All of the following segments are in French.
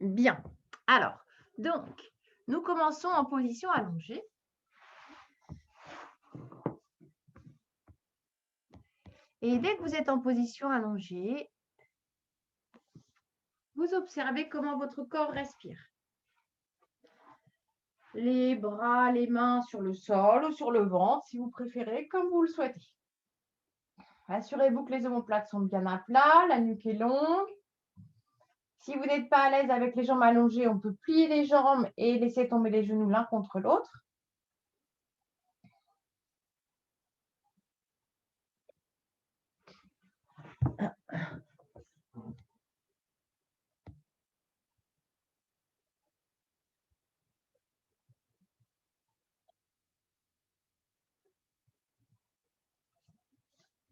Bien. Alors, donc, nous commençons en position allongée. Et dès que vous êtes en position allongée, vous observez comment votre corps respire. Les bras, les mains sur le sol ou sur le ventre, si vous préférez, comme vous le souhaitez. Assurez-vous que les omoplates sont bien à plat, la nuque est longue. Si vous n'êtes pas à l'aise avec les jambes allongées, on peut plier les jambes et laisser tomber les genoux l'un contre l'autre.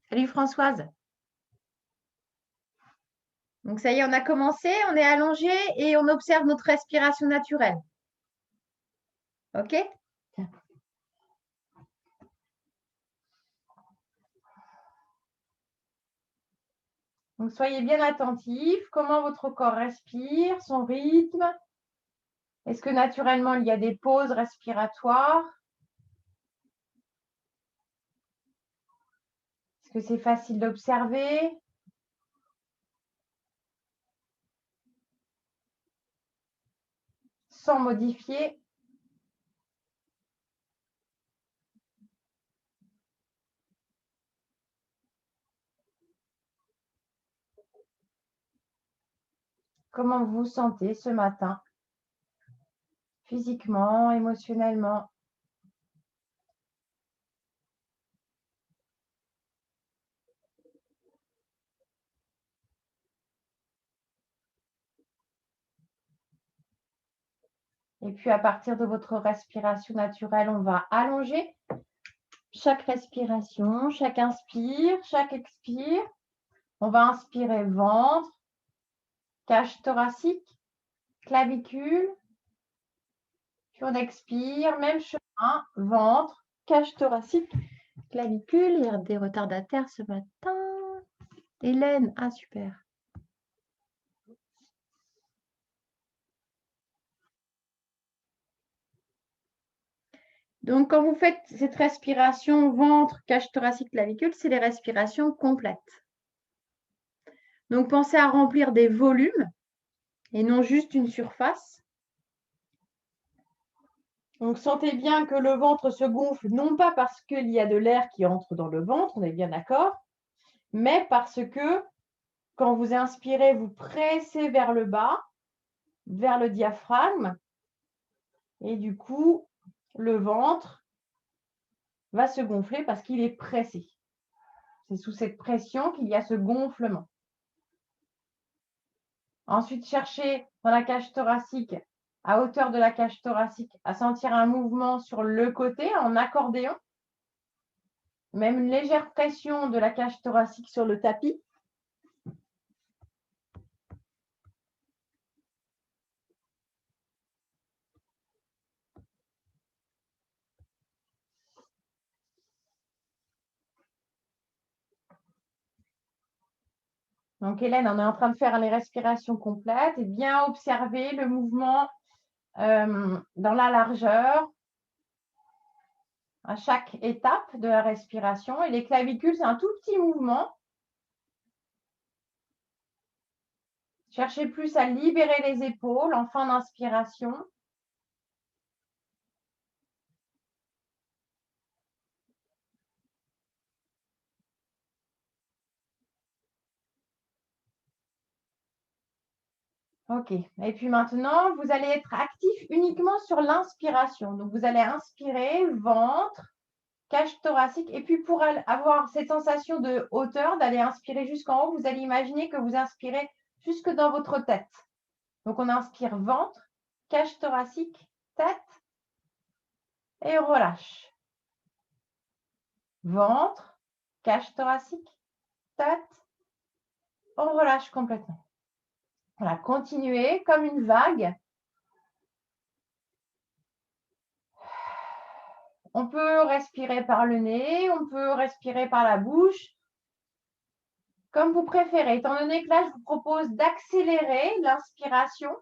Salut Françoise. Donc ça y est, on a commencé, on est allongé et on observe notre respiration naturelle. OK? Donc soyez bien attentifs, comment votre corps respire, son rythme. Est-ce que naturellement il y a des pauses respiratoires? Est-ce que c'est facile d'observer? Sans modifier. Comment vous vous sentez ce matin? Physiquement, émotionnellement? Et puis à partir de votre respiration naturelle, on va allonger chaque respiration, chaque inspire, chaque expire. On va inspirer ventre, cage thoracique, clavicule. Puis on expire, même chemin, ventre, cage thoracique, clavicule. Il y a des retardataires ce matin. Hélène, ah super. Donc, quand vous faites cette respiration ventre, cage thoracique, clavicule, c'est les respirations complètes. Donc, pensez à remplir des volumes et non juste une surface. Donc, sentez bien que le ventre se gonfle, non pas parce qu'il y a de l'air qui entre dans le ventre, on est bien d'accord, mais parce que quand vous inspirez, vous pressez vers le bas, vers le diaphragme, et du coup, le ventre va se gonfler parce qu'il est pressé. C'est sous cette pression qu'il y a ce gonflement. Ensuite, cherchez dans la cage thoracique, à hauteur de la cage thoracique, à sentir un mouvement sur le côté en accordéon. Même une légère pression de la cage thoracique sur le tapis. Donc, Hélène, on est en train de faire les respirations complètes et bien observer le mouvement dans la largeur à chaque étape de la respiration. Et les clavicules, c'est un tout petit mouvement. Cherchez plus à libérer les épaules en fin d'inspiration. OK. Et puis maintenant, vous allez être actif uniquement sur l'inspiration. Donc, vous allez inspirer, ventre, cage thoracique. Et puis, pour avoir cette sensation de hauteur, d'aller inspirer jusqu'en haut, vous allez imaginer que vous inspirez jusque dans votre tête. Donc, on inspire ventre, cage thoracique, tête et on relâche. Ventre, cage thoracique, tête, on relâche complètement. Voilà, continuez comme une vague. On peut respirer par le nez, on peut respirer par la bouche, comme vous préférez. Étant donné que là, je vous propose d'accélérer l'inspiration,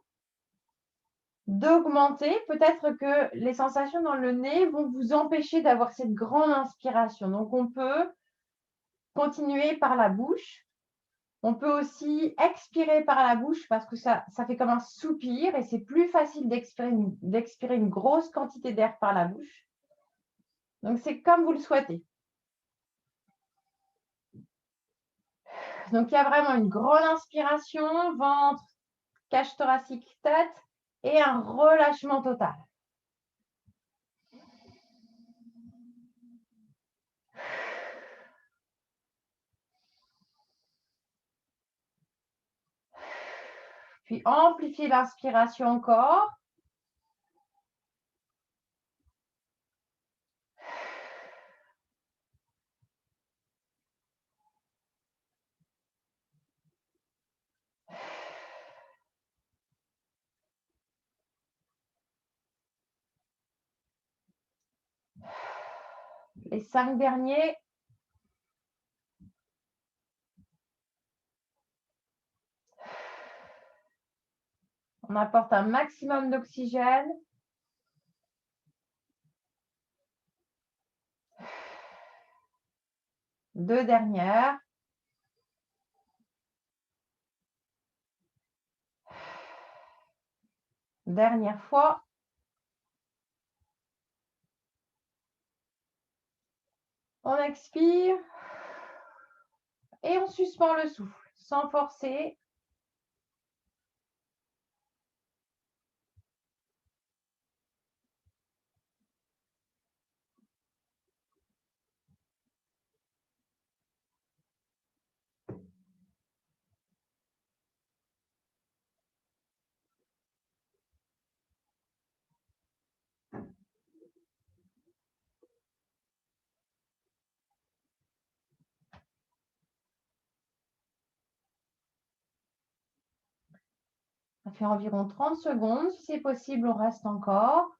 d'augmenter. Peut-être que les sensations dans le nez vont vous empêcher d'avoir cette grande inspiration. Donc, on peut continuer par la bouche. On peut aussi expirer par la bouche parce que ça fait comme un soupir et c'est plus facile d'expirer une grosse quantité d'air par la bouche. Donc, c'est comme vous le souhaitez. Donc, il y a vraiment une grande inspiration, ventre, cage thoracique, tête et un relâchement total. Puis, amplifiez l'inspiration encore. Les 5 derniers. On apporte un maximum d'oxygène. Deux dernières. Dernière fois. On expire. Et on suspend le souffle sans forcer. Ça fait environ 30 secondes. Si c'est possible, on reste encore.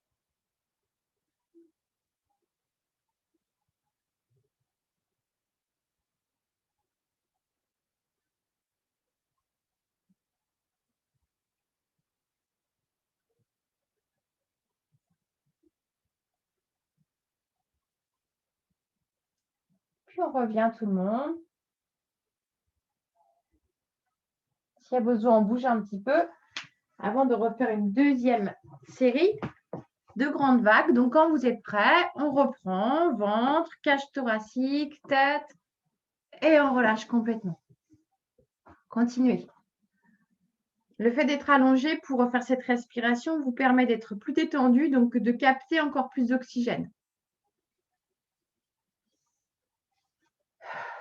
Puis on revient tout le monde. S'il y a besoin, on bouge un petit peu avant de refaire une deuxième série de grandes vagues. Donc, quand vous êtes prêts, on reprend ventre, cage thoracique, tête et on relâche complètement. Continuez. Le fait d'être allongé pour refaire cette respiration vous permet d'être plus détendu, donc de capter encore plus d'oxygène.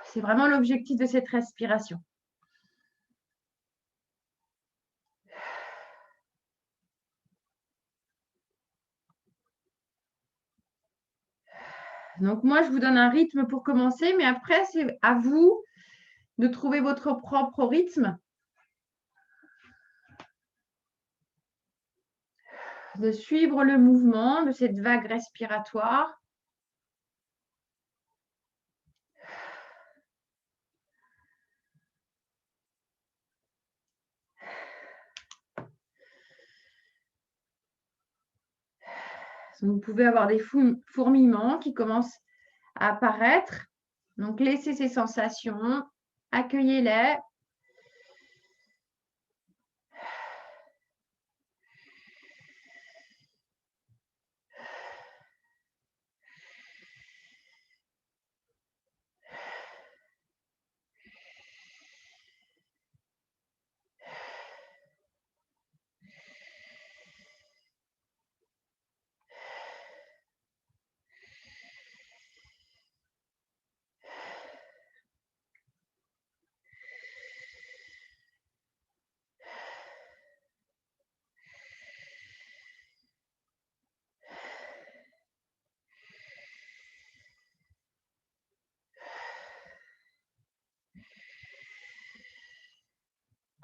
C'est vraiment l'objectif de cette respiration. Donc moi, je vous donne un rythme pour commencer, mais après, c'est à vous de trouver votre propre rythme, de suivre le mouvement de cette vague respiratoire. Vous pouvez avoir des fourmillements qui commencent à apparaître. Donc, laissez ces sensations, accueillez-les.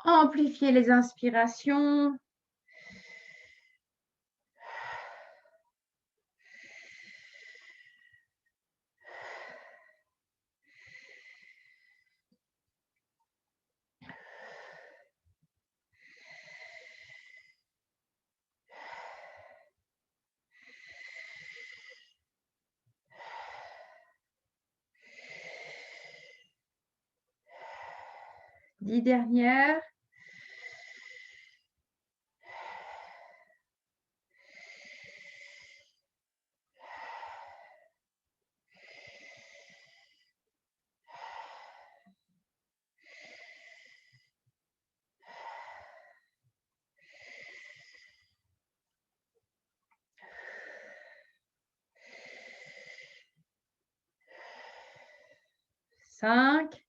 Amplifiez les inspirations. 10 dernières. Cinq.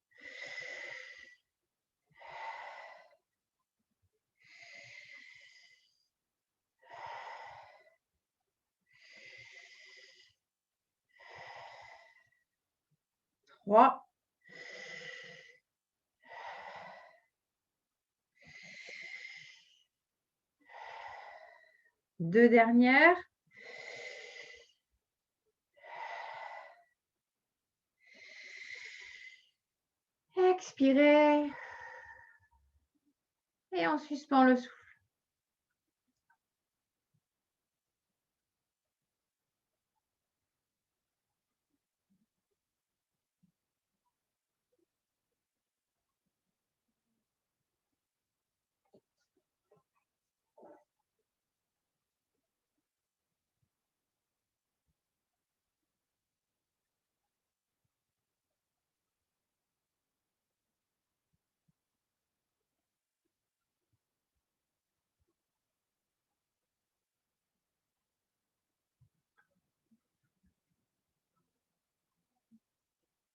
Trois. Deux dernières. Expirez. Et on suspend le souffle.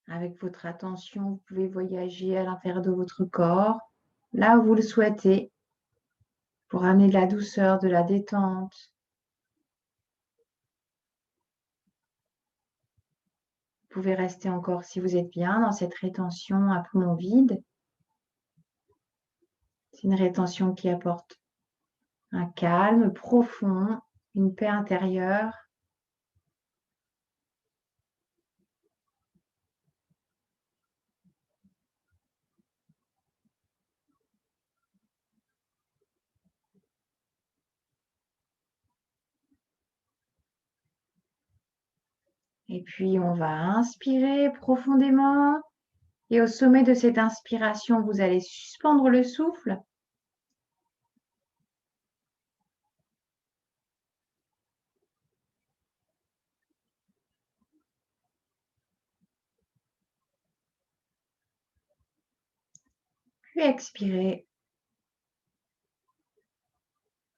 Avec votre attention, vous pouvez voyager à l'intérieur de votre corps, là où vous le souhaitez, pour amener de la douceur, de la détente. Vous pouvez rester encore, si vous êtes bien, dans cette rétention à poumon vide. C'est une rétention qui apporte un calme profond, une paix intérieure. Et puis, on va inspirer profondément. Et au sommet de cette inspiration, vous allez suspendre le souffle. Puis expirer.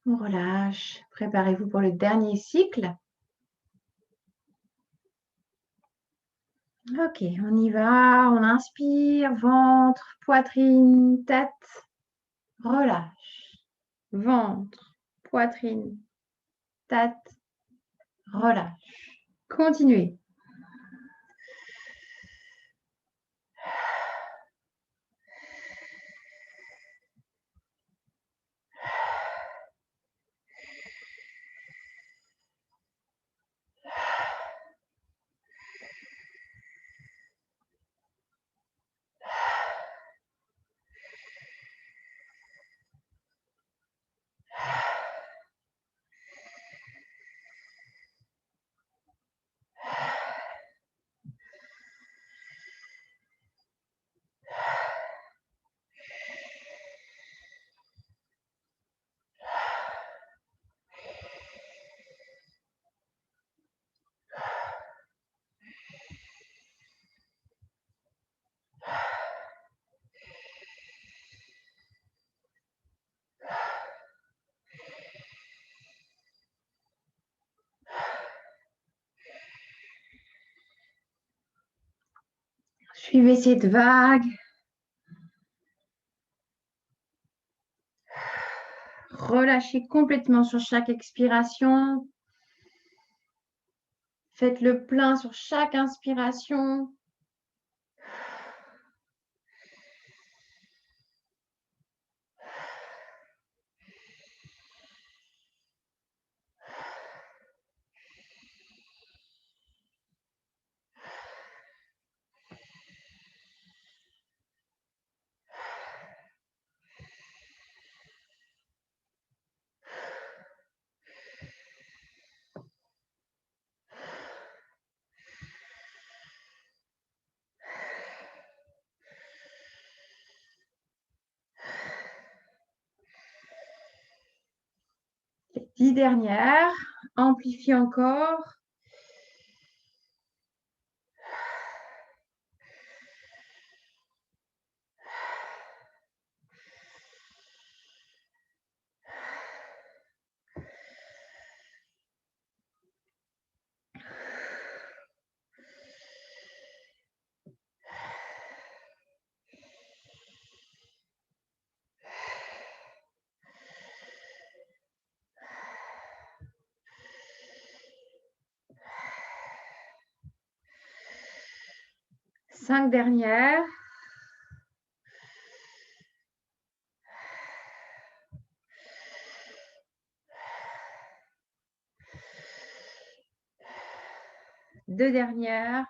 On relâche. Préparez-vous pour le dernier cycle. Ok, on y va. On inspire, ventre, poitrine, tête. Relâche. Ventre, poitrine, tête. Relâche. Continuez. Suivez cette vague. Relâchez complètement sur chaque expiration. Faites le plein sur chaque inspiration. 10 dernières. Amplifie encore. Cinq dernières. Deux dernières.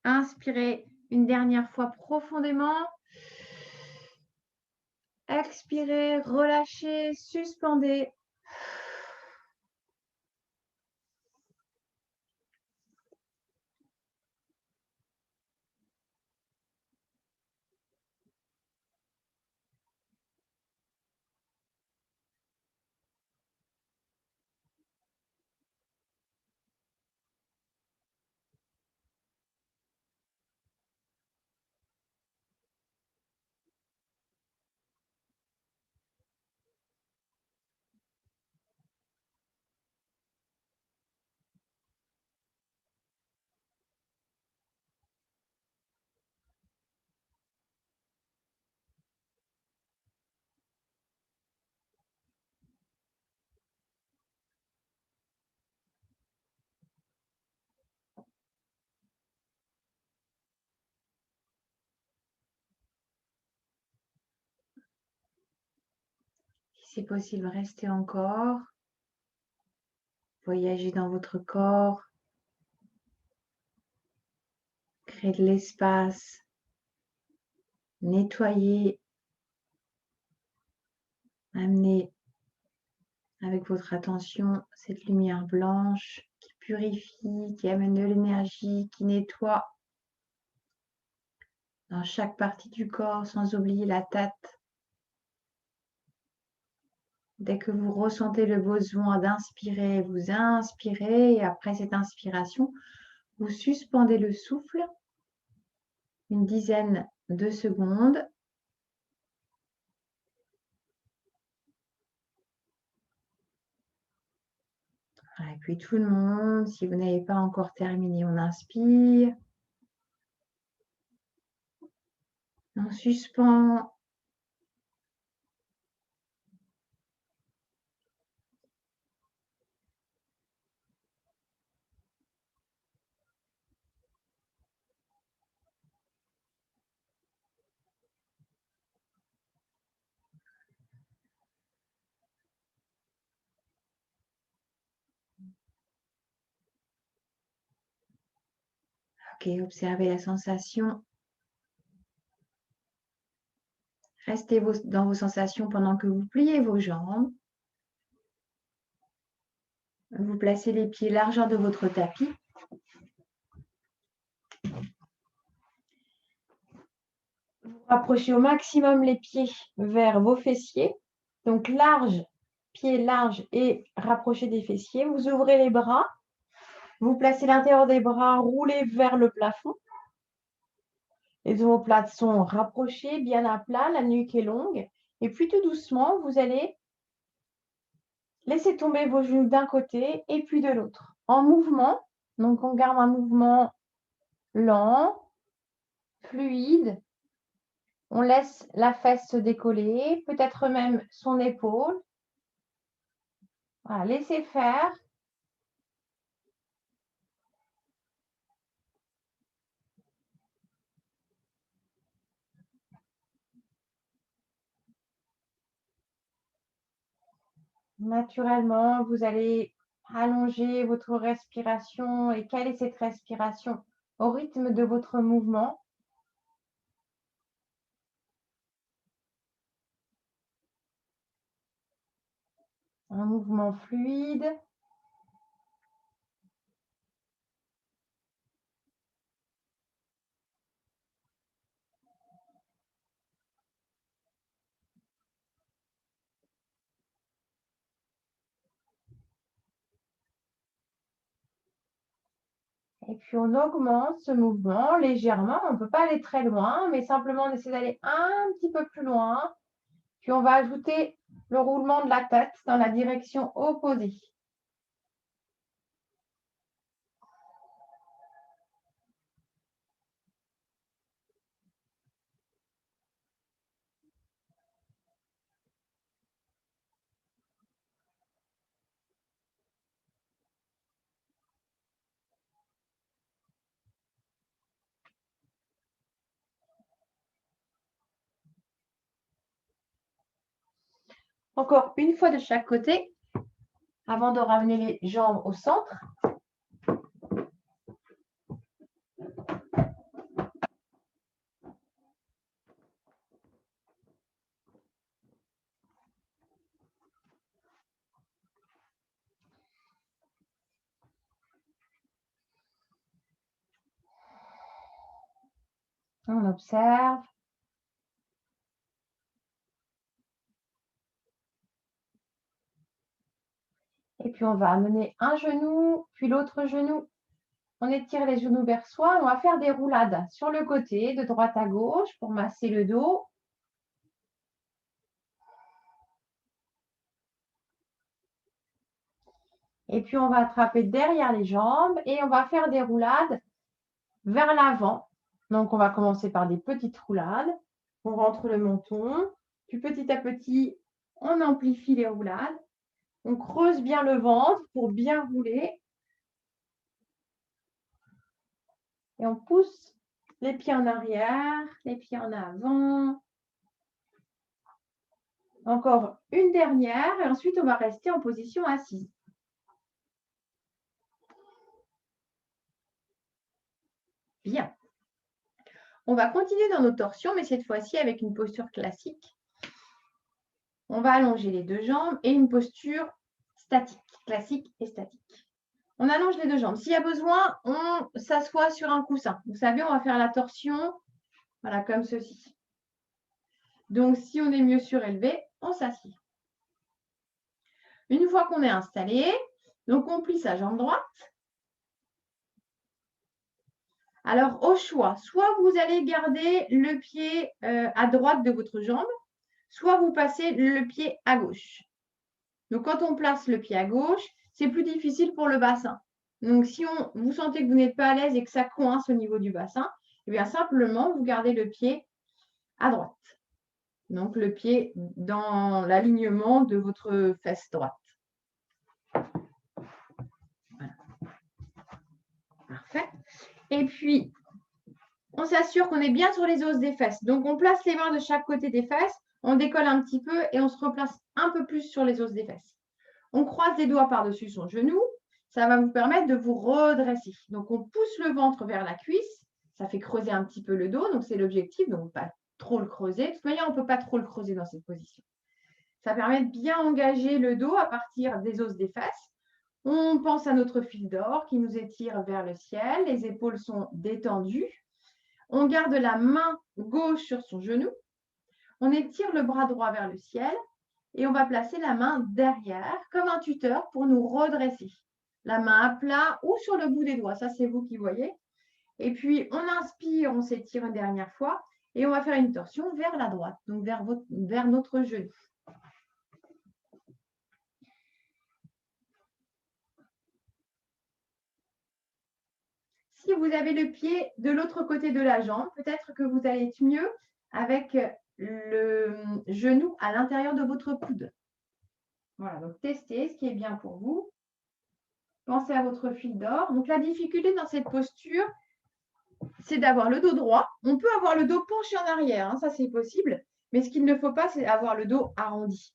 Inspirez une dernière fois profondément. Expirez, relâchez, suspendez. Si c'est possible, restez encore. Voyagez dans votre corps. Créez de l'espace. Nettoyez. Amenez avec votre attention cette lumière blanche qui purifie, qui amène de l'énergie, qui nettoie dans chaque partie du corps, sans oublier la tête. Dès que vous ressentez le besoin d'inspirer, vous inspirez et après cette inspiration, vous suspendez le souffle une dizaine de secondes. Et puis tout le monde, si vous n'avez pas encore terminé, on inspire. On suspend. Ok, observez la sensation. Restez dans vos sensations pendant que vous pliez vos jambes. Vous placez les pieds largeur de votre tapis. Vous rapprochez au maximum les pieds vers vos fessiers. Donc large, pieds larges et rapprochez des fessiers. Vous ouvrez les bras. Vous placez l'intérieur des bras roulés vers le plafond. Les omoplates sont rapprochées, bien à plat, la nuque est longue. Et puis tout doucement, vous allez laisser tomber vos genoux d'un côté et puis de l'autre. En mouvement, donc on garde un mouvement lent, fluide. On laisse la fesse se décoller, peut-être même son épaule. Voilà, laissez faire. Naturellement, vous allez allonger votre respiration et caler cette respiration au rythme de votre mouvement. Un mouvement fluide. Et puis, on augmente ce mouvement légèrement. On ne peut pas aller très loin, mais simplement, on essaie d'aller un petit peu plus loin. Puis, on va ajouter le roulement de la tête dans la direction opposée. Encore une fois de chaque côté, avant de ramener les jambes au centre. On observe. Et puis, on va amener un genou, puis l'autre genou. On étire les genoux vers soi. On va faire des roulades sur le côté, de droite à gauche, pour masser le dos. Et puis, on va attraper derrière les jambes et on va faire des roulades vers l'avant. Donc, on va commencer par des petites roulades. On rentre le menton. Puis, petit à petit, on amplifie les roulades. On creuse bien le ventre pour bien rouler. Et on pousse les pieds en arrière, les pieds en avant. Encore une dernière. Et ensuite, on va rester en position assise. Bien. On va continuer dans nos torsions, mais cette fois-ci avec une posture classique. On va allonger les deux jambes et une posture statique, classique et statique. On allonge les deux jambes. S'il y a besoin, on s'assoit sur un coussin. Vous savez, on va faire la torsion, voilà, comme ceci. Donc, si on est mieux surélevé, on s'assied. Une fois qu'on est installé, donc on plie sa jambe droite. Alors, au choix, soit vous allez garder le pied à droite de votre jambe, soit vous passez le pied à gauche. Donc, quand on place le pied à gauche, c'est plus difficile pour le bassin. Donc, si vous sentez que vous n'êtes pas à l'aise et que ça coince au niveau du bassin, eh bien, simplement, vous gardez le pied à droite. Donc, le pied dans l'alignement de votre fesse droite. Voilà. Parfait. Et puis, on s'assure qu'on est bien sur les os des fesses. Donc, on place les mains de chaque côté des fesses, on décolle un petit peu et on se replace un peu plus sur les os des fesses. On croise les doigts par-dessus son genou. Ça va vous permettre de vous redresser. Donc, on pousse le ventre vers la cuisse. Ça fait creuser un petit peu le dos. Donc, c'est l'objectif. Donc, pas trop le creuser. De toute manière, on ne peut pas trop le creuser dans cette position. Ça permet de bien engager le dos à partir des os des fesses. On pense à notre fil d'or qui nous étire vers le ciel. Les épaules sont détendues. On garde la main gauche sur son genou. On étire le bras droit vers le ciel. Et on va placer la main derrière, comme un tuteur, pour nous redresser. La main à plat ou sur le bout des doigts, ça c'est vous qui voyez. Et puis, on inspire, on s'étire une dernière fois et on va faire une torsion vers la droite, donc vers notre genou. Si vous avez le pied de l'autre côté de la jambe, peut-être que vous allez être mieux avec le genou à l'intérieur de votre coude. Voilà, donc testez ce qui est bien pour vous. Pensez à votre fil d'or. Donc, la difficulté dans cette posture, c'est d'avoir le dos droit. On peut avoir le dos penché en arrière, hein, ça c'est possible. Mais ce qu'il ne faut pas, c'est avoir le dos arrondi.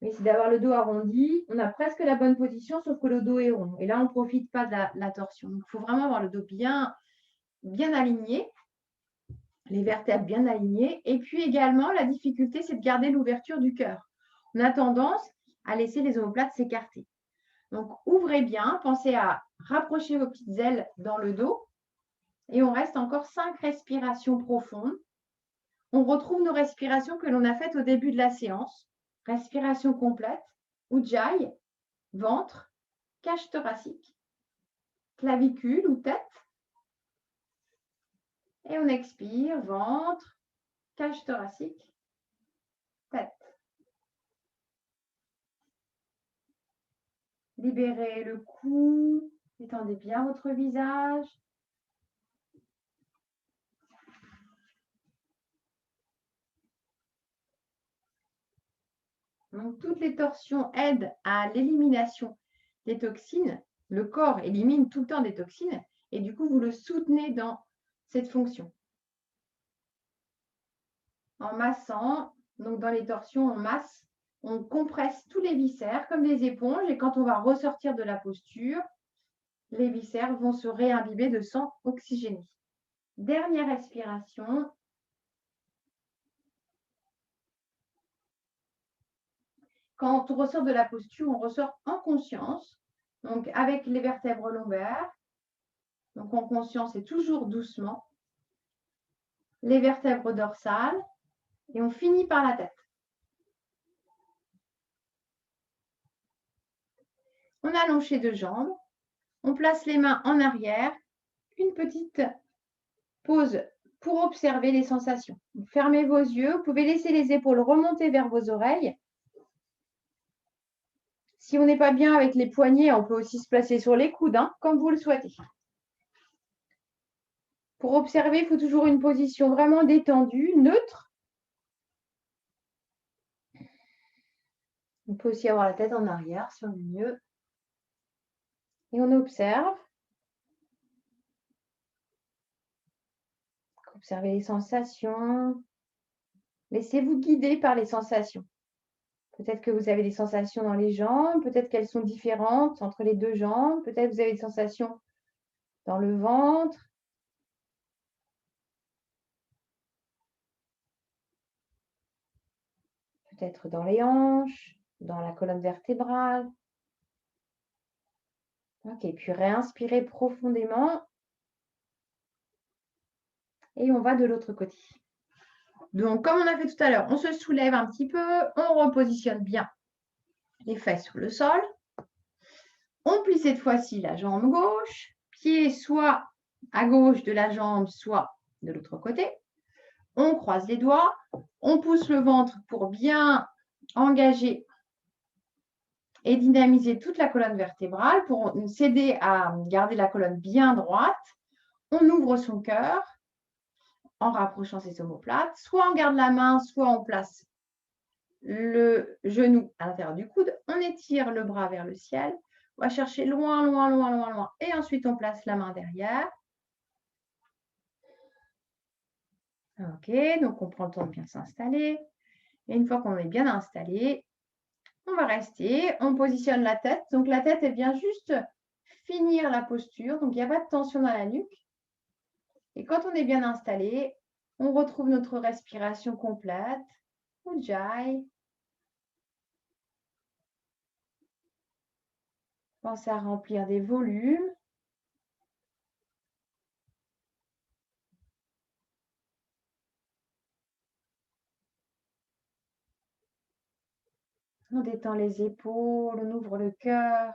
Mais c'est d'avoir le dos arrondi. On a presque la bonne position, sauf que le dos est rond. Et là, on ne profite pas de la torsion. Donc, il faut vraiment avoir le dos bien aligné, les vertèbres bien alignées. Et puis également, la difficulté, c'est de garder l'ouverture du cœur. On a tendance à laisser les omoplates s'écarter. Donc, ouvrez bien. Pensez à rapprocher vos petites ailes dans le dos. Et on reste encore 5 respirations profondes. On retrouve nos respirations que l'on a faites au début de la séance. Respiration complète, Ujjayi, ventre, cage thoracique. clavicule ou tête. Et on expire, ventre, cage thoracique, tête. Libérez le cou, étendez bien votre visage. Donc, toutes les torsions aident à l'élimination des toxines. Le corps élimine tout le temps des toxines et du coup, vous le soutenez dans cette fonction. En massant, donc dans les torsions, on masse, on compresse tous les viscères comme des éponges et quand on va ressortir de la posture, les viscères vont se réimbiber de sang oxygéné. Dernière respiration. Quand on ressort de la posture, on ressort en conscience, donc avec les vertèbres lombaires. Donc en conscience et toujours doucement. Les vertèbres dorsales et on finit par la tête. On allonge les deux jambes, on place les mains en arrière, une petite pause pour observer les sensations. Donc, fermez vos yeux, vous pouvez laisser les épaules remonter vers vos oreilles. Si on n'est pas bien avec les poignets, on peut aussi se placer sur les coudes, comme vous le souhaitez. Pour observer, il faut toujours une position vraiment détendue, neutre. On peut aussi avoir la tête en arrière si on est mieux. Et on observe. Observez les sensations. Laissez-vous guider par les sensations. Peut-être que vous avez des sensations dans les jambes, peut-être qu'elles sont différentes entre les deux jambes, peut-être que vous avez des sensations dans le ventre. Peut-être dans les hanches, dans la colonne vertébrale. Ok, puis réinspirez profondément. Et on va de l'autre côté. Donc, comme on a fait tout à l'heure, on se soulève un petit peu, on repositionne bien les fesses sur le sol. On plie cette fois-ci la jambe gauche, pied soit à gauche de la jambe, soit de l'autre côté. On croise les doigts, on pousse le ventre pour bien engager et dynamiser toute la colonne vertébrale pour s'aider à garder la colonne bien droite. On ouvre son cœur en rapprochant ses omoplates. Soit on garde la main, soit on place le genou à l'intérieur du coude. On étire le bras vers le ciel. On va chercher loin, loin, loin, loin, loin. Et ensuite, on place la main derrière. Ok, donc on prend le temps de bien s'installer. Et une fois qu'on est bien installé, on va rester. On positionne la tête. Donc la tête, elle vient juste finir la posture. Donc il n'y a pas de tension dans la nuque. Et quand on est bien installé, on retrouve notre respiration complète. Ujjayi. Pensez à remplir des volumes. On détend les épaules, on ouvre le cœur.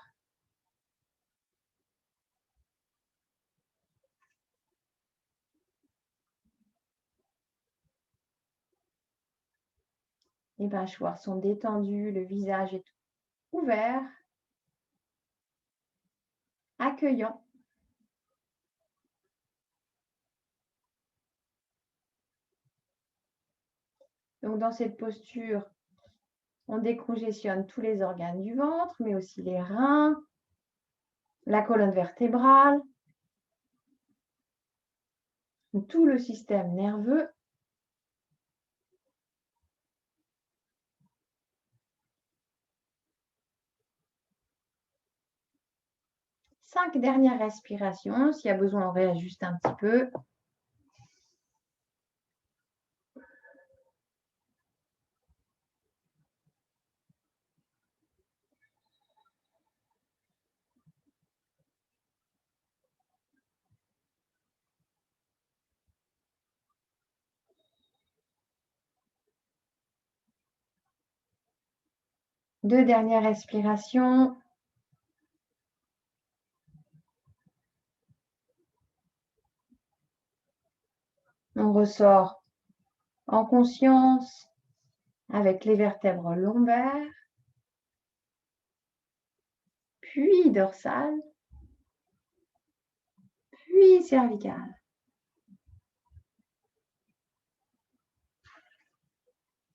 Les mâchoires sont détendues, le visage est ouvert, accueillant. Donc dans cette posture, on décongestionne tous les organes du ventre, mais aussi les reins, la colonne vertébrale, tout le système nerveux. Cinq dernières respirations. S'il y a besoin, on réajuste un petit peu. Deux dernières respirations. ressort en conscience avec les vertèbres lombaires, puis dorsale, puis cervicale.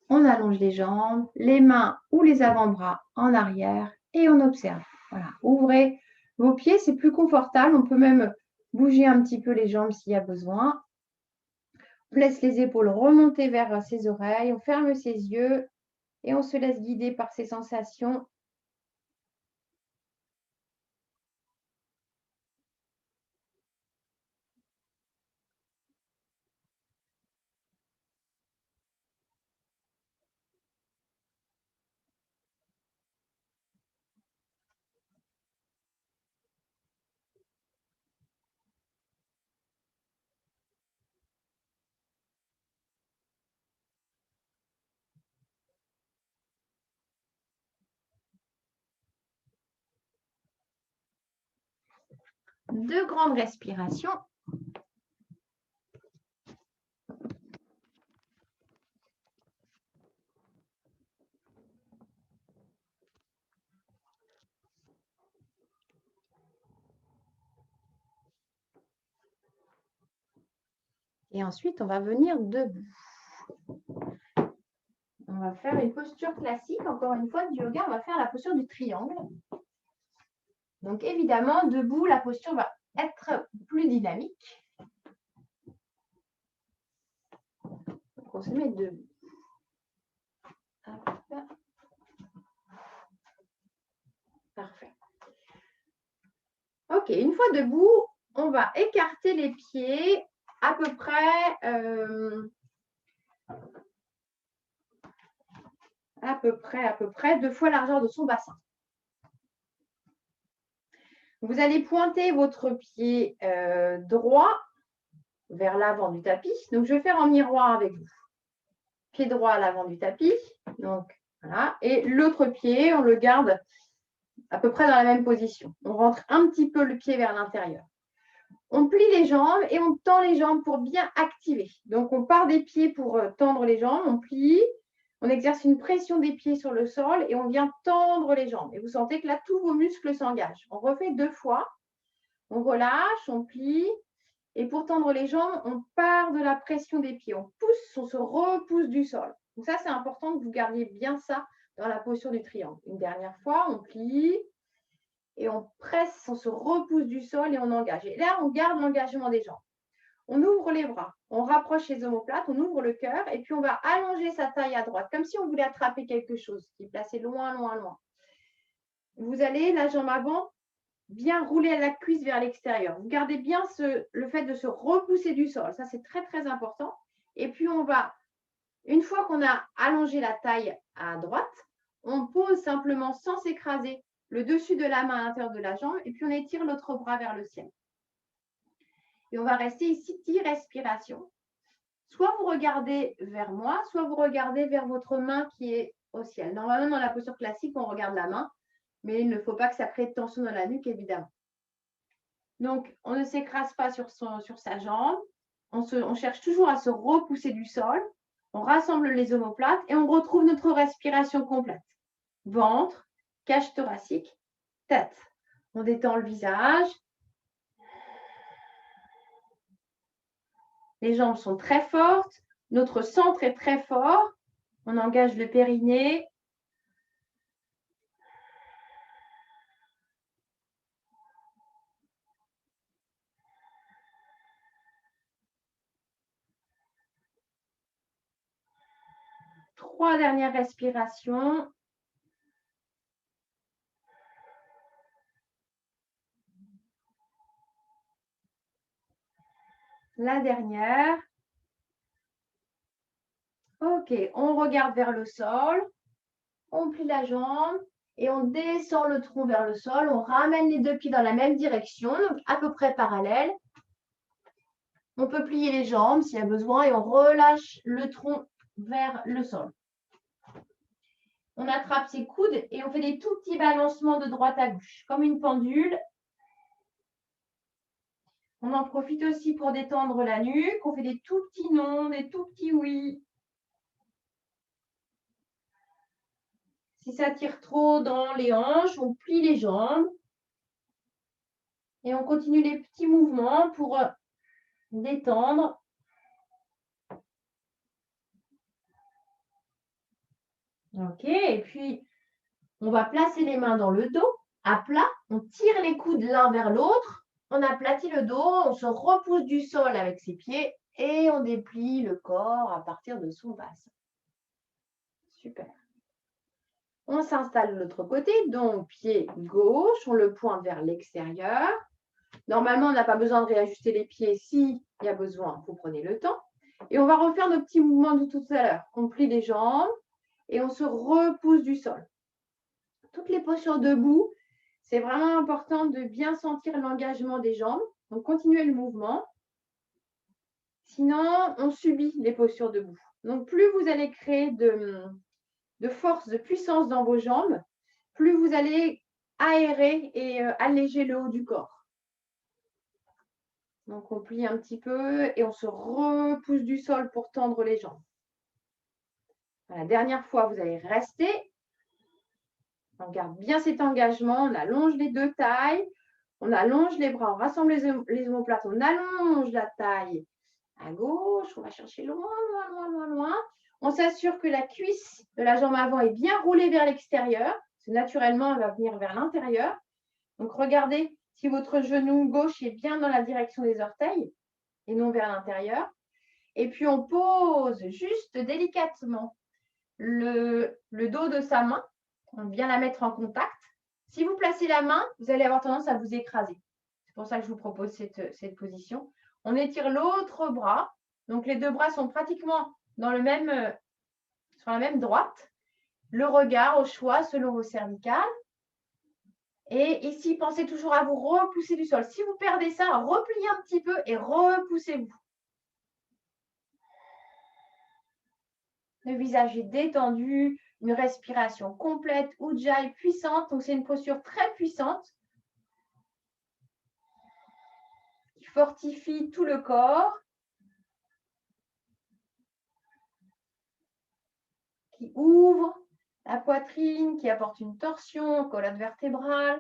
On allonge les jambes, les mains ou les avant-bras en arrière et on observe. Voilà, ouvrez vos pieds, c'est plus confortable. On peut même bouger un petit peu les jambes s'il y a besoin. On laisse les épaules remonter vers ses oreilles, on ferme ses yeux et on se laisse guider par ces sensations. Deux grandes respirations. Et ensuite, on va venir debout. On va faire une posture classique. Encore une fois, du yoga, on va faire la posture du triangle. Donc, évidemment, debout, la posture va être plus dynamique. Donc, on se met debout. Hop. Parfait. Ok, une fois debout, on va écarter les pieds à peu près 2 fois la largeur de son bassin. Vous allez pointer votre pied droit vers l'avant du tapis. Donc, je vais faire en miroir avec vous. Pied droit à l'avant du tapis. Donc, voilà. Et l'autre pied, on le garde à peu près dans la même position. On rentre un petit peu le pied vers l'intérieur. On plie les jambes et on tend les jambes pour bien activer. Donc, on part des pieds pour tendre les jambes. On plie. On exerce une pression des pieds sur le sol et on vient tendre les jambes. Et vous sentez que là, tous vos muscles s'engagent. On refait 2 fois. On relâche, on plie. Et pour tendre les jambes, on part de la pression des pieds. On pousse, on se repousse du sol. Donc ça, c'est important que vous gardiez bien ça dans la posture du triangle. Une dernière fois, on plie et on presse, on se repousse du sol et on engage. Et là, on garde l'engagement des jambes. On ouvre les bras, on rapproche les omoplates, on ouvre le cœur et puis on va allonger sa taille à droite, comme si on voulait attraper quelque chose qui est placé loin, loin, loin. Vous allez, la jambe avant, bien rouler la cuisse vers l'extérieur. Vous gardez bien le fait de se repousser du sol. Ça, c'est très, très important. Et puis, on va, une fois qu'on a allongé la taille à droite, on pose simplement sans s'écraser le dessus de la main à l'intérieur de la jambe et puis on étire l'autre bras vers le ciel. Et on va rester ici 10 respirations. Soit vous regardez vers moi, soit vous regardez vers votre main qui est au ciel. Normalement, dans la posture classique, on regarde la main, mais il ne faut pas que ça crée de tension dans la nuque, évidemment. Donc, on ne s'écrase pas sur sa jambe. On cherche toujours à se repousser du sol. On rassemble les omoplates et on retrouve notre respiration complète. Ventre, cage thoracique, tête. On détend le visage. Les jambes sont très fortes. Notre centre est très fort. On engage le périnée. Trois dernières respirations. La dernière. Ok, on regarde vers le sol. On plie la jambe et on descend le tronc vers le sol. On ramène les 2 pieds dans la même direction, donc à peu près parallèles. On peut plier les jambes s'il y a besoin et on relâche le tronc vers le sol. On attrape ses coudes et on fait des tout petits balancements de droite à gauche, comme une pendule. On en profite aussi pour détendre la nuque. On fait des tout petits non, des tout petits oui. Si ça tire trop dans les hanches, on plie les jambes. Et on continue les petits mouvements pour détendre. Ok, et puis on va placer les mains dans le dos, à plat. On tire les coudes l'un vers l'autre. On aplatit le dos, on se repousse du sol avec ses pieds et on déplie le corps à partir de son bassin. Super. On s'installe de l'autre côté, donc pied gauche, on le pointe vers l'extérieur. Normalement, on n'a pas besoin de réajuster les pieds. S'il y a besoin, vous prenez le temps. Et on va refaire nos petits mouvements de tout à l'heure. On plie les jambes et on se repousse du sol. Toutes les postures debout, c'est vraiment important de bien sentir l'engagement des jambes. Donc, continuez le mouvement. Sinon, on subit les postures debout. Donc, plus vous allez créer de force, de puissance dans vos jambes, plus vous allez aérer et alléger le haut du corps. Donc, on plie un petit peu et on se repousse du sol pour tendre les jambes. La dernière fois, vous allez rester. On garde bien cet engagement. On allonge les deux tailles. On allonge les bras. On rassemble les omoplates. On allonge la taille à gauche. On va chercher loin, loin, loin, loin, loin. On s'assure que la cuisse de la jambe avant est bien roulée vers l'extérieur. Naturellement, elle va venir vers l'intérieur. Donc, regardez si votre genou gauche est bien dans la direction des orteils et non vers l'intérieur. Et puis, on pose juste délicatement le dos de sa main. On vient la mettre en contact. Si vous placez la main, vous allez avoir tendance à vous écraser. C'est pour ça que je vous propose cette position. On étire l'autre bras. Donc, les deux bras sont pratiquement dans sur la même droite. Le regard au choix selon vos cervicales. Et ici, pensez toujours à vous repousser du sol. Si vous perdez ça, repliez un petit peu et repoussez-vous. Le visage est détendu, une respiration complète, Ujjayi puissante. Donc, c'est une posture très puissante qui fortifie tout le corps, qui ouvre la poitrine, qui apporte une torsion, colonne vertébrale.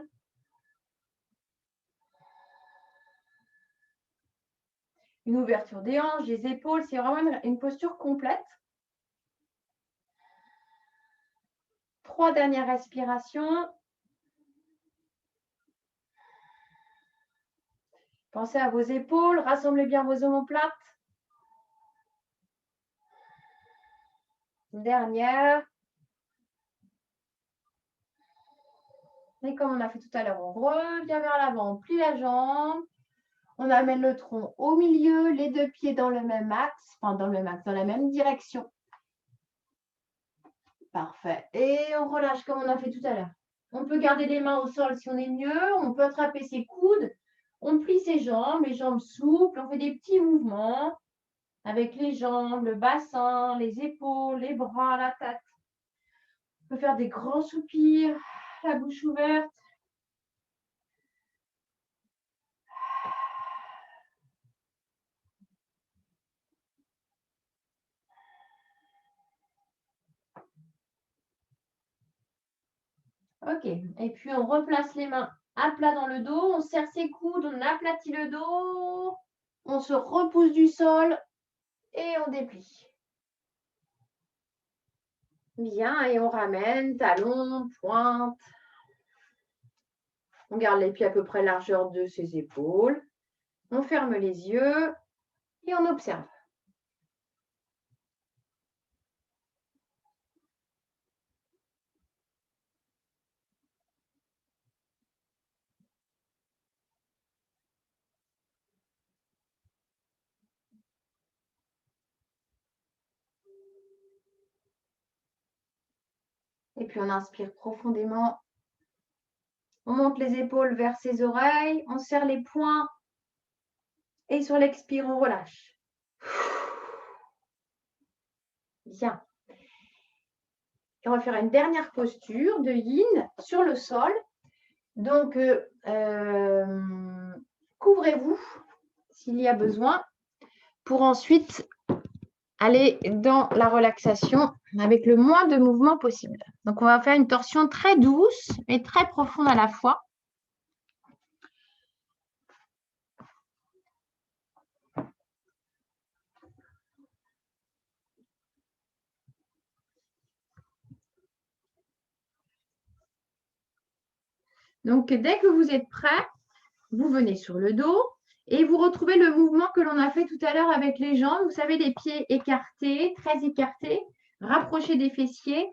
Une ouverture des hanches, des épaules. C'est vraiment une posture complète. 3 dernières respirations. Pensez à vos épaules, rassemblez bien vos omoplates. Une dernière. Et comme on a fait tout à l'heure, on revient vers l'avant, on plie la jambe. On amène le tronc au milieu, les deux pieds dans le même axe, enfin dans la même direction. Parfait. Et on relâche comme on a fait tout à l'heure. On peut garder les mains au sol si on est mieux. On peut attraper ses coudes. On plie ses jambes, les jambes souples. On fait des petits mouvements avec les jambes, le bassin, les épaules, les bras, la tête. On peut faire des grands soupirs, la bouche ouverte. Ok. Et puis, on replace les mains à plat dans le dos. On serre ses coudes, on aplatit le dos. On se repousse du sol et on déplie. Bien, et on ramène, talon, pointe. On garde les pieds à peu près largeur de ses épaules. On ferme les yeux et on observe. Et puis on inspire profondément. On monte les épaules vers ses oreilles. On serre les poings. Et sur l'expire, on relâche. Bien. Et on va faire une dernière posture de yin sur le sol. Donc, couvrez-vous s'il y a besoin, pour ensuite aller dans la relaxation avec le moins de mouvements possible. Donc, on va faire une torsion très douce et très profonde à la fois. Donc, dès que vous êtes prêt, vous venez sur le dos et vous retrouvez le mouvement que l'on a fait tout à l'heure avec les jambes. Vous savez, les pieds écartés, très écartés, rapprochez des fessiers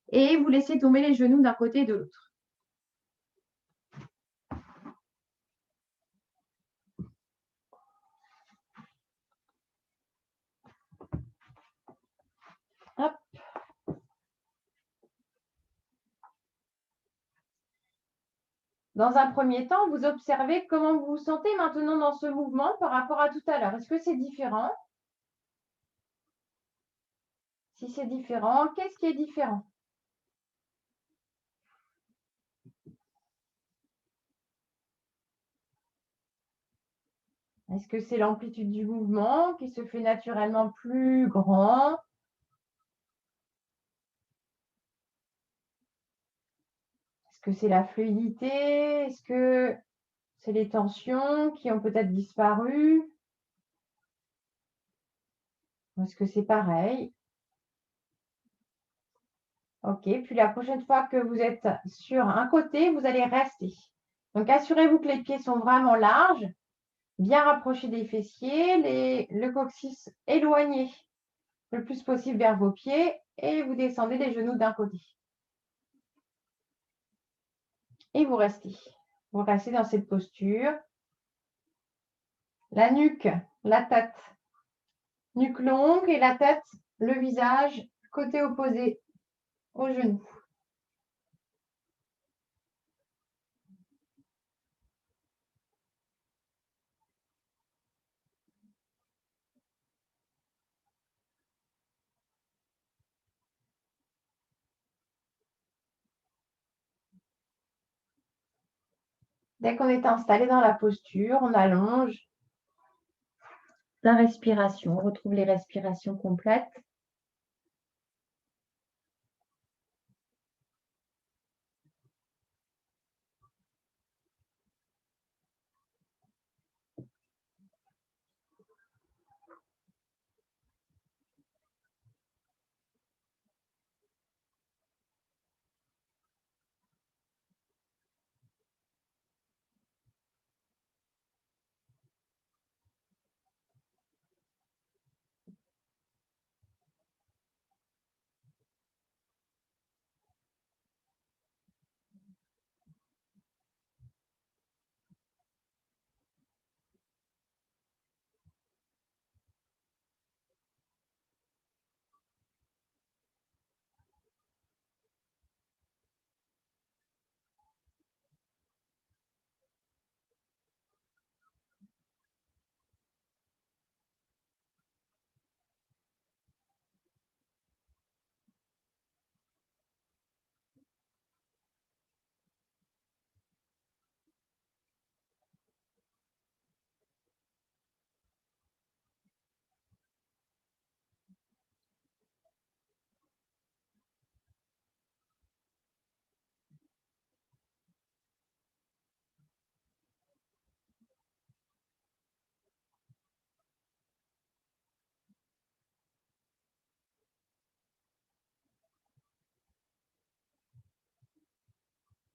et vous laissez tomber les genoux d'un côté et de l'autre. Hop. Dans un premier temps, vous observez comment vous vous sentez maintenant dans ce mouvement par rapport à tout à l'heure. Est-ce que c'est différent? Si c'est différent, qu'est-ce qui est différent? Est-ce que c'est l'amplitude du mouvement qui se fait naturellement plus grand? Est-ce que c'est la fluidité? Est-ce que c'est les tensions qui ont peut-être disparu? Est-ce que c'est pareil? Ok, puis la prochaine fois que vous êtes sur un côté, vous allez rester. Donc, assurez-vous que les pieds sont vraiment larges, bien rapprochés des fessiers, le coccyx éloigné le plus possible vers vos pieds et vous descendez les genoux d'un côté. Et vous restez. Vous restez dans cette posture. La nuque, la tête, nuque longue et la tête, le visage, côté opposé aux genoux. Dès qu'on est installé dans la posture, on allonge la respiration. On retrouve les respirations complètes.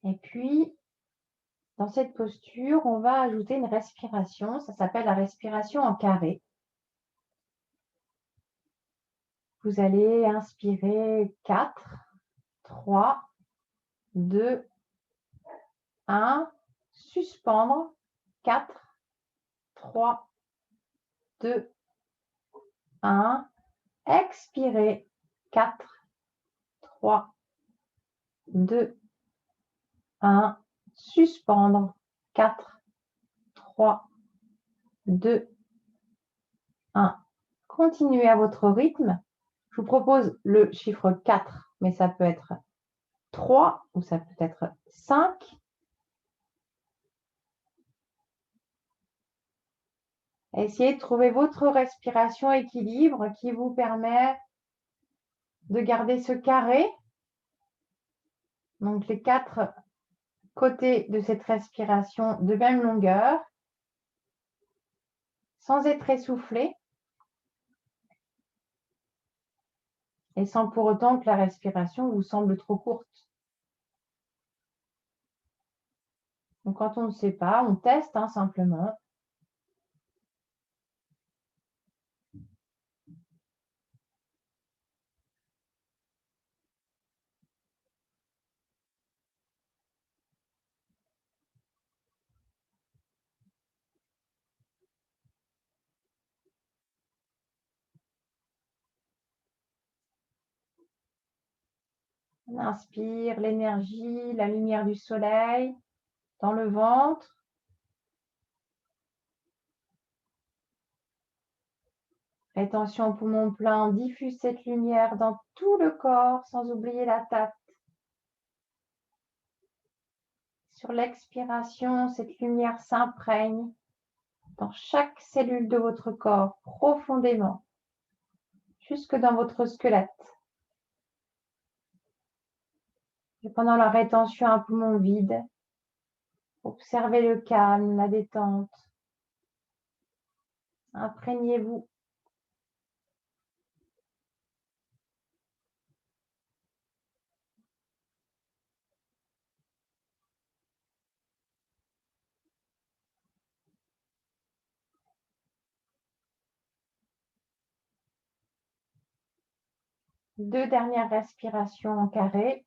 Et puis, dans cette posture, on va ajouter une respiration. Ça s'appelle la respiration en carré. Vous allez inspirer 4, 3, 2, 1. Suspendre. 4, 3, 2, 1. Expirer. 4, 3, 2, 1. Suspendre. 4, 3, 2, 1. Continuez à votre rythme. Je vous propose le chiffre 4, mais ça peut être 3 ou ça peut être 5. Essayez de trouver votre respiration équilibre qui vous permet de garder ce carré. Donc, les 4 côtés de cette respiration de même longueur, sans être essoufflé et sans pour autant que la respiration vous semble trop courte. Donc, quand on ne sait pas, on teste simplement. On inspire l'énergie, la lumière du soleil dans le ventre. Rétention poumon plein, diffuse cette lumière dans tout le corps sans oublier la tête. Sur l'expiration, cette lumière s'imprègne dans chaque cellule de votre corps profondément, jusque dans votre squelette. Et pendant la rétention à poumon vide, observez le calme, la détente. Imprégnez-vous. Deux dernières respirations en carré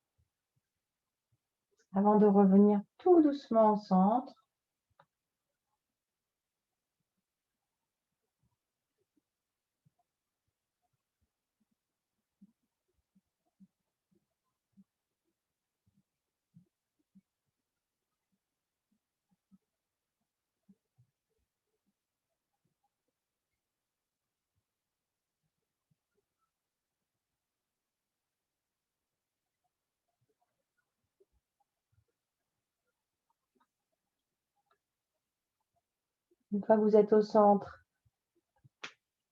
avant de revenir tout doucement au centre. Une fois que vous êtes au centre,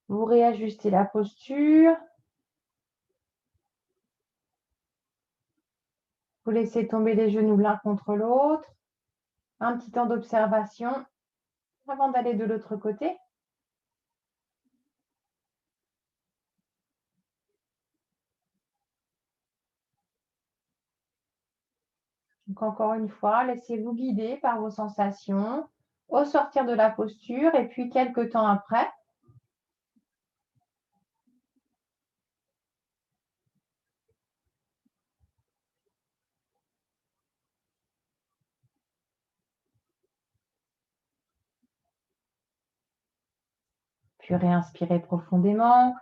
vous réajustez la posture. Vous laissez tomber les genoux l'un contre l'autre. Un petit temps d'observation avant d'aller de l'autre côté. Donc encore une fois, laissez-vous guider par vos sensations au sortir de la posture et puis quelques temps après. Puis réinspirez profondément.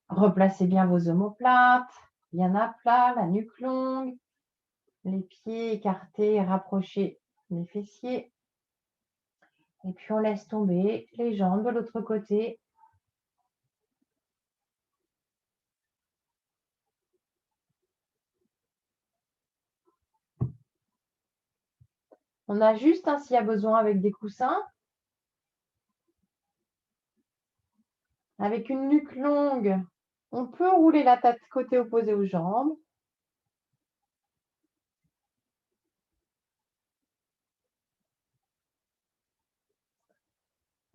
Replacez bien vos omoplates, bien à plat, la nuque longue, les pieds écartés et rapprochés des fessiers. Et puis on laisse tomber les jambes de l'autre côté. On ajuste s'il y a besoin avec des coussins. Avec une nuque longue, on peut rouler la tête côté opposé aux jambes.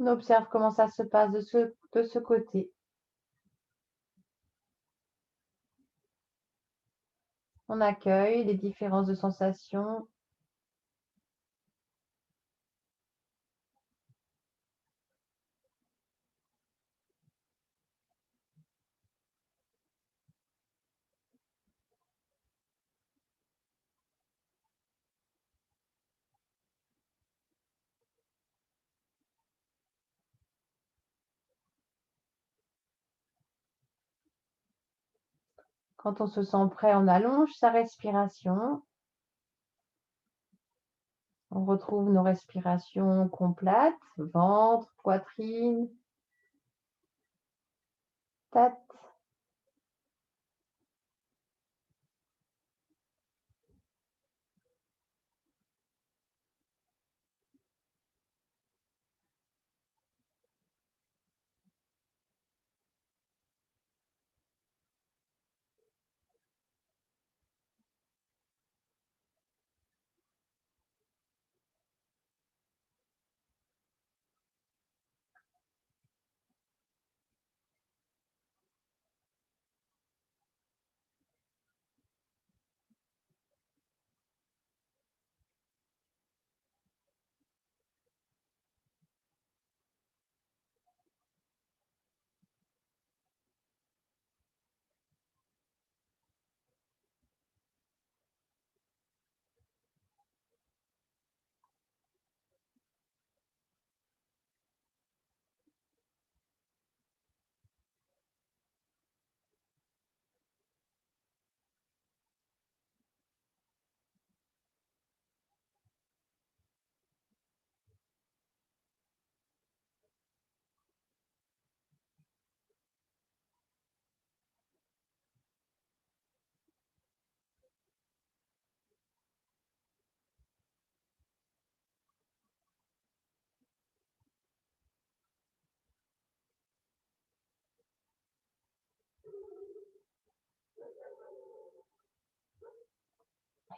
On observe comment ça se passe de ce côté. On accueille les différences de sensations. Quand on se sent prêt, on allonge sa respiration. On retrouve nos respirations complètes, ventre, poitrine, tête.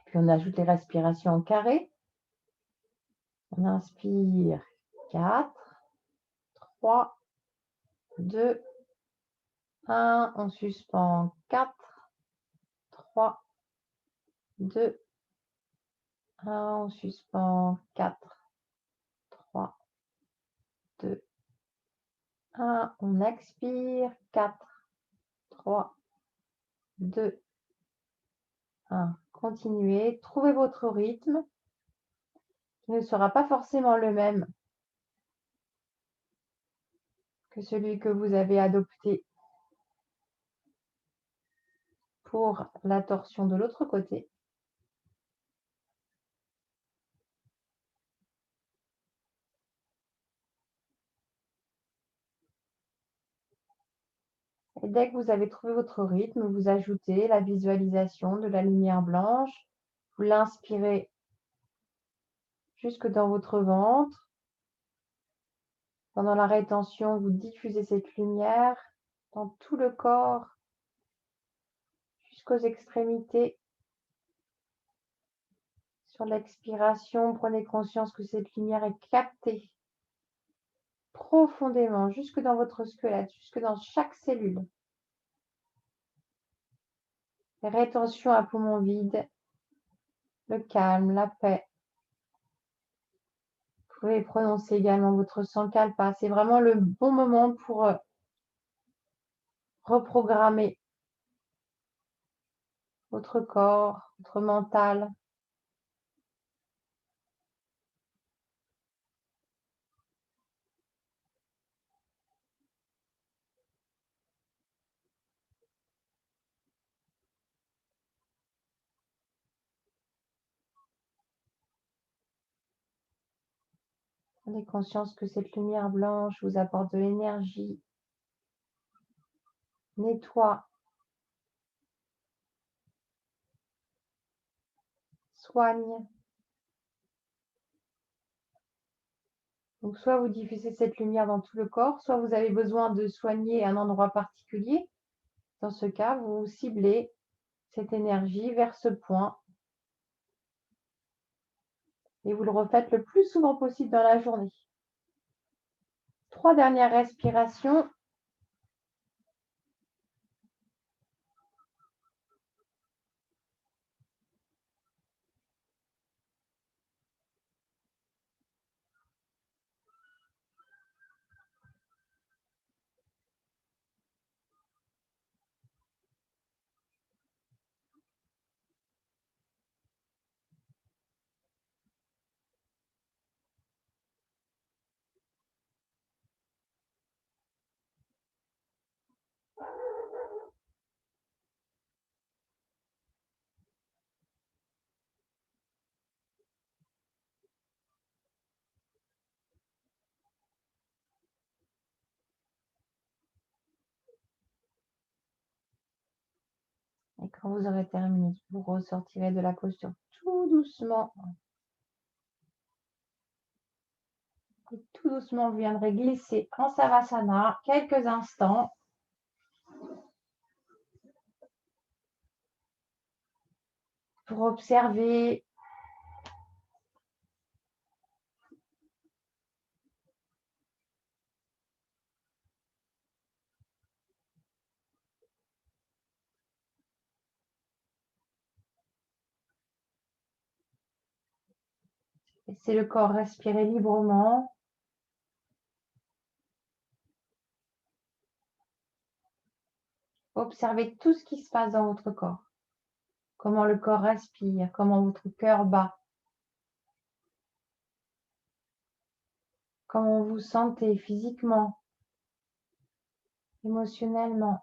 Puis on ajoute les respirations en carré. On inspire 4, 3, 2, 1. On suspend 4, 3, 2, 1. On suspend 4, 3, 2, 1. On expire 4, 3, 2, 1. Continuez. Trouvez votre rythme qui ne sera pas forcément le même que celui que vous avez adopté pour la torsion de l'autre côté. Et dès que vous avez trouvé votre rythme, vous ajoutez la visualisation de la lumière blanche. Vous l'inspirez jusque dans votre ventre. Pendant la rétention, vous diffusez cette lumière dans tout le corps, jusqu'aux extrémités. Sur l'expiration, prenez conscience que cette lumière est captée profondément, jusque dans votre squelette, jusque dans chaque cellule. Rétention à poumon vide, le calme, la paix. Vous pouvez prononcer également votre sankalpa. C'est vraiment le bon moment pour reprogrammer votre corps, votre mental. Prenez conscience que cette lumière blanche vous apporte de l'énergie, nettoie, soigne. Donc, soit vous diffusez cette lumière dans tout le corps, soit vous avez besoin de soigner un endroit particulier. Dans ce cas, vous ciblez cette énergie vers ce point et vous le refaites le plus souvent possible dans la journée. 3 dernières respirations. Et quand vous aurez terminé, vous ressortirez de la posture tout doucement. Et tout doucement, vous viendrez glisser en Savasana quelques instants. Pour observer laissez le corps respirer librement. Observez tout ce qui se passe dans votre corps. Comment le corps respire, comment votre cœur bat. Comment vous sentez physiquement, émotionnellement.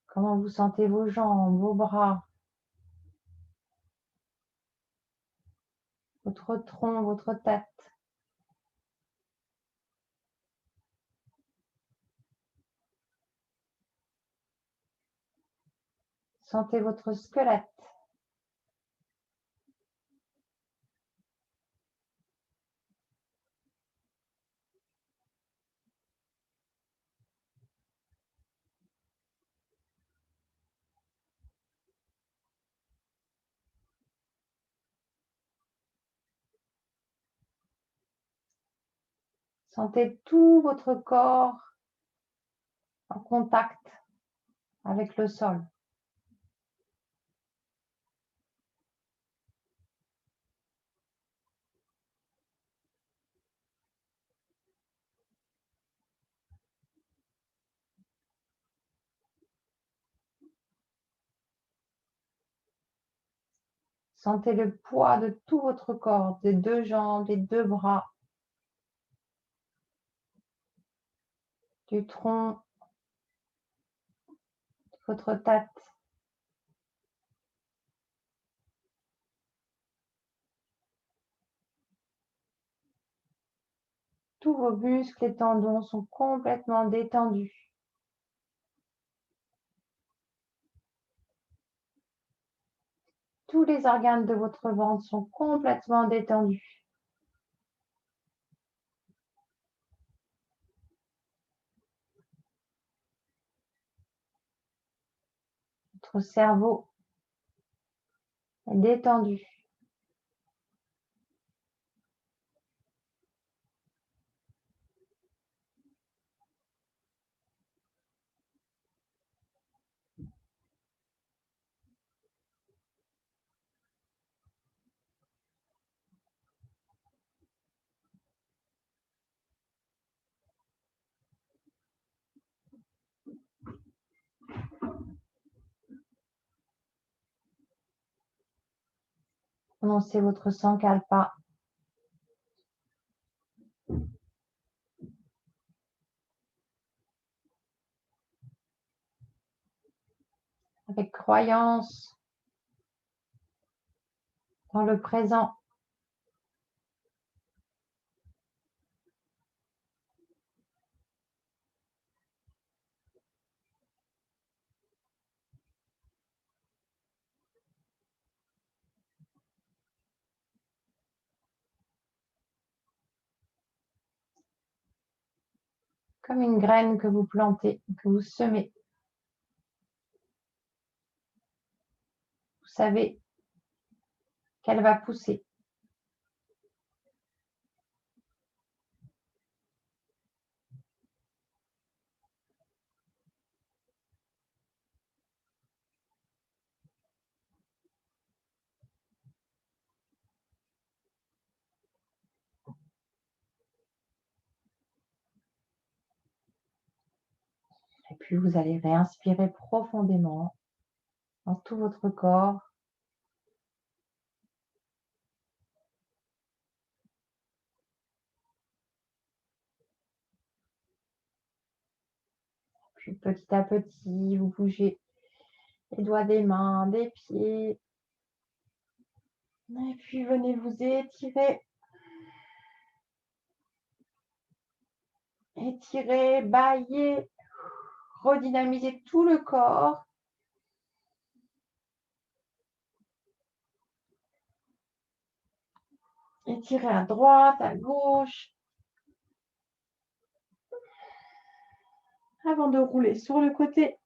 Comment vous sentez vos jambes, vos bras, votre tronc, votre tête. Sentez votre squelette. Sentez tout votre corps en contact avec le sol. Sentez le poids de tout votre corps, des deux jambes, des deux bras, du tronc, de votre tête. Tous vos muscles et tendons sont complètement détendus. Tous les organes de votre ventre sont complètement détendus. Votre cerveau est détendu. Prononcez votre Sankalpa. Avec croyance dans le présent. Comme une graine que vous plantez, que vous semez. Vous savez qu'elle va pousser. Et puis vous allez réinspirer profondément dans tout votre corps. Puis petit à petit, vous bougez les doigts des mains, des pieds. Et puis venez vous étirer. Étirer, bailler, redynamiser tout le corps. Étirer à droite, à gauche. Avant de rouler sur le côté.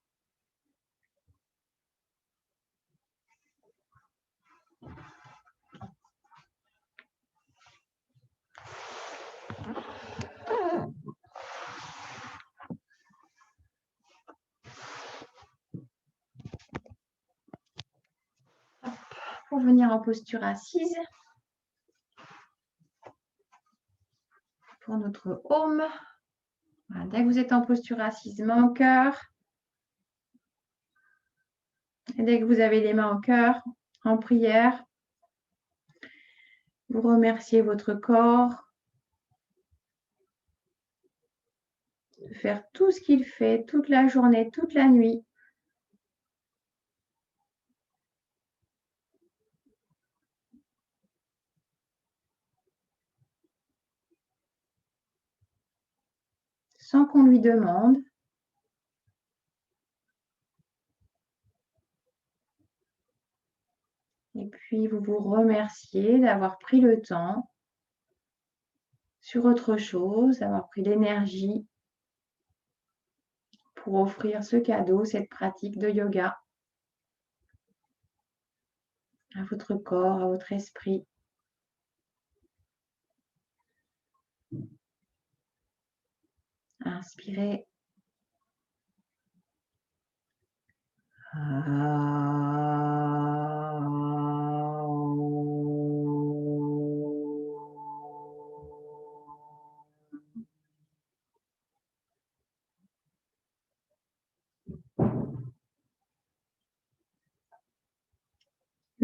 Pour venir en posture assise. Pour notre home. Voilà, dès que vous êtes en posture assise, main au cœur. Et dès que vous avez les mains au cœur, en prière, vous remerciez votre corps de faire tout ce qu'il fait toute la journée, toute la nuit. Sans qu'on lui demande. Et puis, vous vous remerciez d'avoir pris le temps sur autre chose, d'avoir pris l'énergie pour offrir ce cadeau, cette pratique de yoga à votre corps, à votre esprit. Inspirez.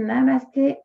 Namasté.